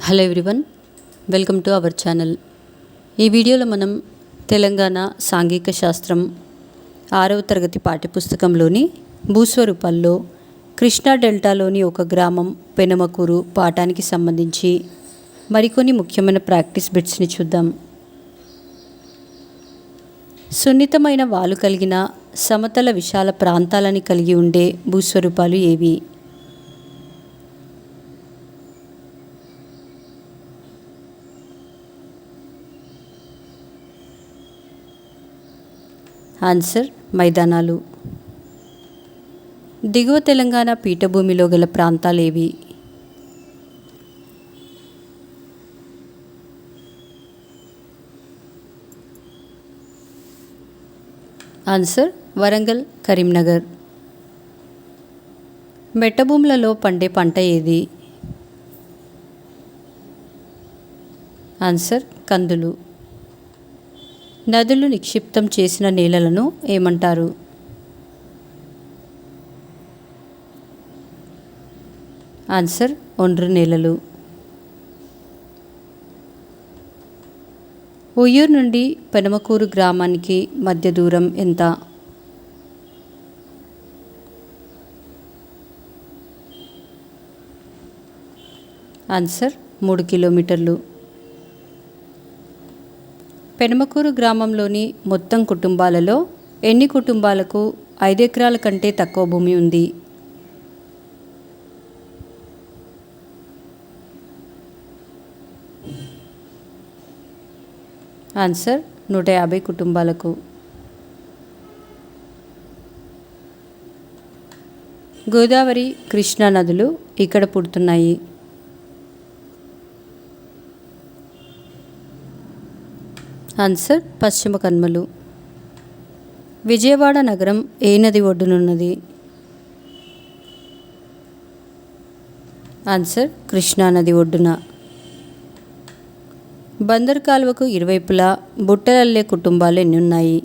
Hello everyone, welcome to our channel. ఈ వీడియోలో మనం తెలంగాణ సాంఘిక శాస్త్రం 6వ తరగతి పాఠ్యపుస్తకంలోని భూస్వరూపాల్లో కృష్ణా డెల్టాలోని ఒక గ్రామం పెనమకూరు పాఠానికి సంబంధించి మరికొన్ని ముఖ్యమైన ప్రాక్టీస్ బిట్స్ని చూద్దాం. సున్నితమైన వాలు కలిగిన సమతల విశాల ప్రాంతాలని కలిగి ఉండే భూస్వరూపాలు ఏవి? ఆన్సర్ మైదానాలు. దిగువ తెలంగాణ పీఠభూమిలో గల ప్రాంతాలేవి? ఆన్సర్ వరంగల్, కరీంనగర్. మెట్టభూములలో పండే పంట ఏది? ఆన్సర్ కందులు. నదులు నిక్షిప్తం చేసిన నేలలను ఏమంటారు? ఆన్సర్ ఒండ్రు నేలలు. ఉయ్యూరు నుండి పెనమకూరు గ్రామానికి మధ్య దూరం ఎంత? ఆన్సర్ 3 కిలోమీటర్లు. పెనమకూరు గ్రామంలోని మొత్తం కుటుంబాలలో ఎన్ని కుటుంబాలకు 5 ఎకరాల కంటే తక్కువ భూమి ఉంది? ఆన్సర్ 150 కుటుంబాలకు. గోదావరి, కృష్ణా నదులు ఇక్కడ పుడుతున్నాయి. ఆన్సర్ పశ్చిమ కనుమలు. విజయవాడ నగరం ఏ నది ఒడ్డునున్నది? ఆన్సర్ కృష్ణా నది ఒడ్డున. బందర్ కాలువకు ఇరువైపులా బుట్టలల్లే కుటుంబాలు ఎన్ని ఉన్నాయి?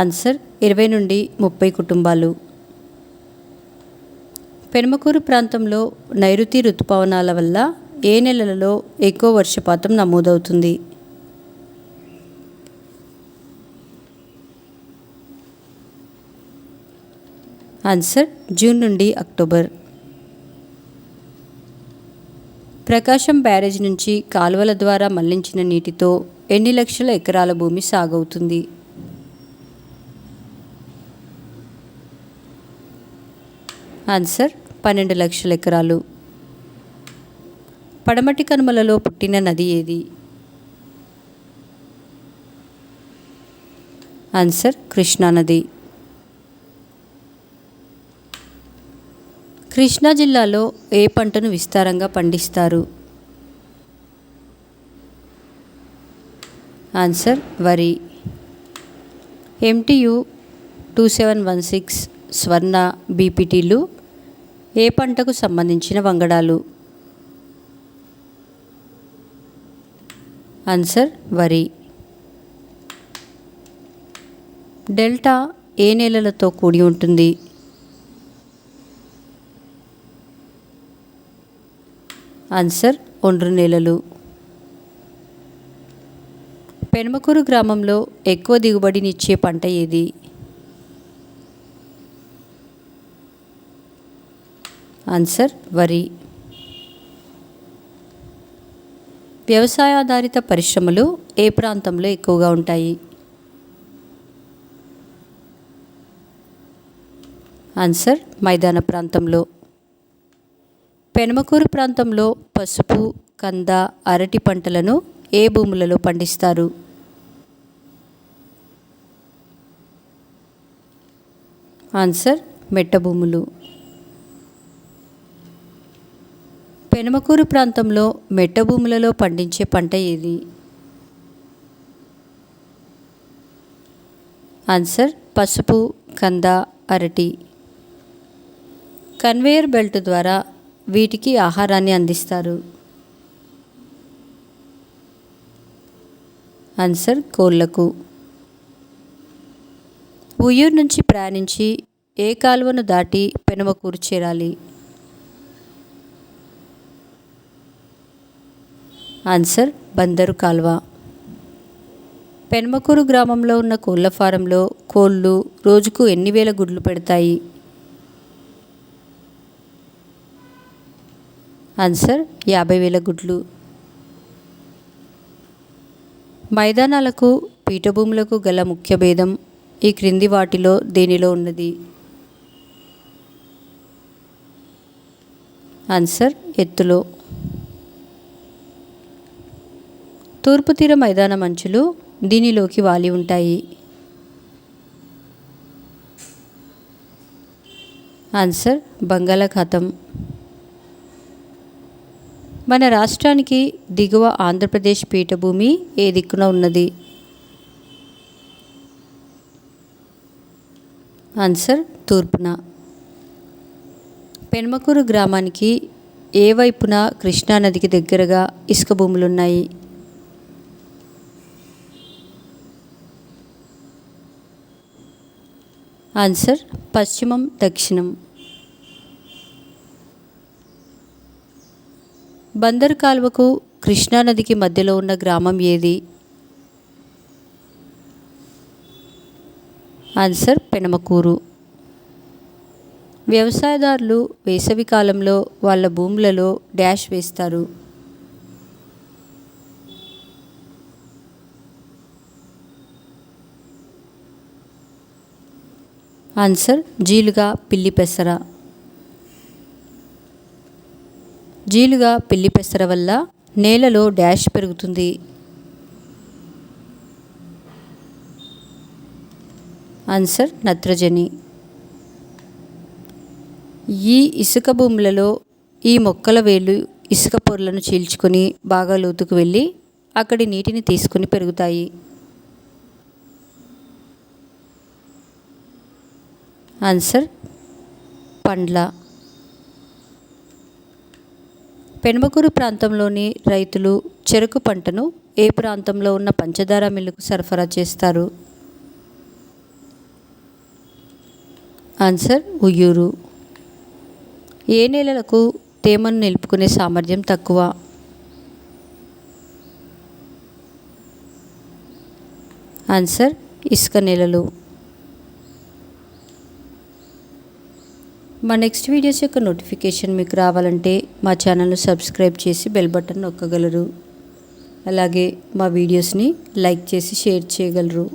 ఆన్సర్ 20 నుండి 30 కుటుంబాలు. పెనమకూరు ప్రాంతంలో నైరుతి ఋతుపవనాల వల్ల ఏ నెలలలో ఎక్కువ వర్షపాతం నమోదవుతుంది? ఆన్సర్ జూన్ నుండి అక్టోబర్. ప్రకాశం బ్యారేజ్ నుంచి కాలువల ద్వారా మళ్లించిన నీటితో ఎన్ని లక్షల ఎకరాల భూమి సాగవుతుంది? ఆన్సర్ 12 లక్షల ఎకరాలు. పడమటి కనుమలలో పుట్టిన నది ఏది? ఆన్సర్ కృష్ణా నది. కృష్ణా జిల్లాలో ఏ పంటను విస్తారంగా పండిస్తారు? ఆన్సర్ వరి. MTU 2716 స్వర్ణ బీపీటీలు ఏ పంటకు సంబంధించిన వంగడాలు? ఆన్సర్ వరి. డెల్టా ఏ నేలలతో కూడి ఉంటుంది? ఆన్సర్ ఒండ్రు నేలలు. పెనమకూరు గ్రామంలో ఎక్కువ దిగుబడినిచ్చే పంట ఏది? ఆన్సర్ వరి. వ్యవసాయాధారిత పరిశ్రమలు ఏ ప్రాంతంలో ఎక్కువగా ఉంటాయి? ఆన్సర్ మైదాన ప్రాంతంలో. పెనమకూరు ప్రాంతంలో పసుపు, కంద, అరటి పంటలను ఏ భూములలో పండిస్తారు? ఆన్సర్ మెట్ట భూములు. పెనమకూరు ప్రాంతంలో మెట్ట భూములలో పండించే పంట ఏది? ఆన్సర్ పసుపు, కంద, అరటి. కన్వేయర్ బెల్ట్ ద్వారా వీటికి ఆహారాన్ని అందిస్తారు. ఆన్సర్ కోళ్లకు. ఉయ్యూరు నుంచి ప్రయాణించి ఏ కాలువను దాటి పెనుమకూరు చేరాలి? ఆన్సర్ బందరు కాలువ. పెనుమకూరు గ్రామంలో ఉన్న కోళ్ల ఫారంలో కోళ్ళు రోజుకు ఎన్ని వేల గుడ్లు పెడతాయి? ఆన్సర్ 50,000 గుడ్లు. మైదానాలకు పీఠభూములకు గల ముఖ్య భేదం ఈ క్రింది వాటిలో దేనిలో ఉన్నది? ఆన్సర్ ఎత్తులో. తూర్పు తీర మైదాన మంచులు దీనిలోకి వాలి ఉంటాయి. ఆన్సర్ బంగాళాఖాతం. మన రాష్ట్రానికి దిగువ ఆంధ్రప్రదేశ్ పీఠభూమి ఏ దిక్కున ఉన్నది? ఆన్సర్ తూర్పున. పెనుమకూరు గ్రామానికి ఏ వైపున కృష్ణానదికి దగ్గరగా ఇసుక భూములున్నాయి? ఆన్సర్ పశ్చిమం, దక్షిణం. బందరు కాలువకు కృష్ణానదికి మధ్యలో ఉన్న గ్రామం ఏది? ఆన్సర్ పెనుమకూరు. వ్యవసాయదారులు వేసవి కాలంలో వాళ్ళ భూములలో డాష్ వేస్తారు? ఆన్సర్ జీలుగా, పిల్లి పెసర. జీలుగా, పిల్లి పెసర వల్ల నేలలో డాష్ పెరుగుతుంది? ఆన్సర్ నత్రజని. ఈ ఇసుక భూములలో ఈ మొక్కల వేళ్ళు ఇసుక పొరలను చీల్చుకొని బాగా లోతుకు వెళ్ళి అక్కడి నీటిని తీసుకుని పెరుగుతాయి. ఆన్సర్ పండ్ల. పెనుమకూరు ప్రాంతంలోని రైతులు చెరుకు పంటను ఏ ప్రాంతంలో ఉన్న పంచదార మిల్లుకు సరఫరా చేస్తారు? ఆన్సర్ ఉయ్యూరు. ఏ నేలలకు తేమను నిలుపుకునే సామర్థ్యం తక్కువ? ఆన్సర్ ఇసుక నేలలు. మా నెక్స్ట్ వీడియోస్ యొక్క నోటిఫికేషన్ మీకు రావాలంటే మా ఛానల్ను సబ్స్క్రైబ్ చేసి బెల్ బటన్ నొక్కగలరు. అలాగే మా వీడియోస్ని లైక్ చేసి షేర్ చేయగలరు.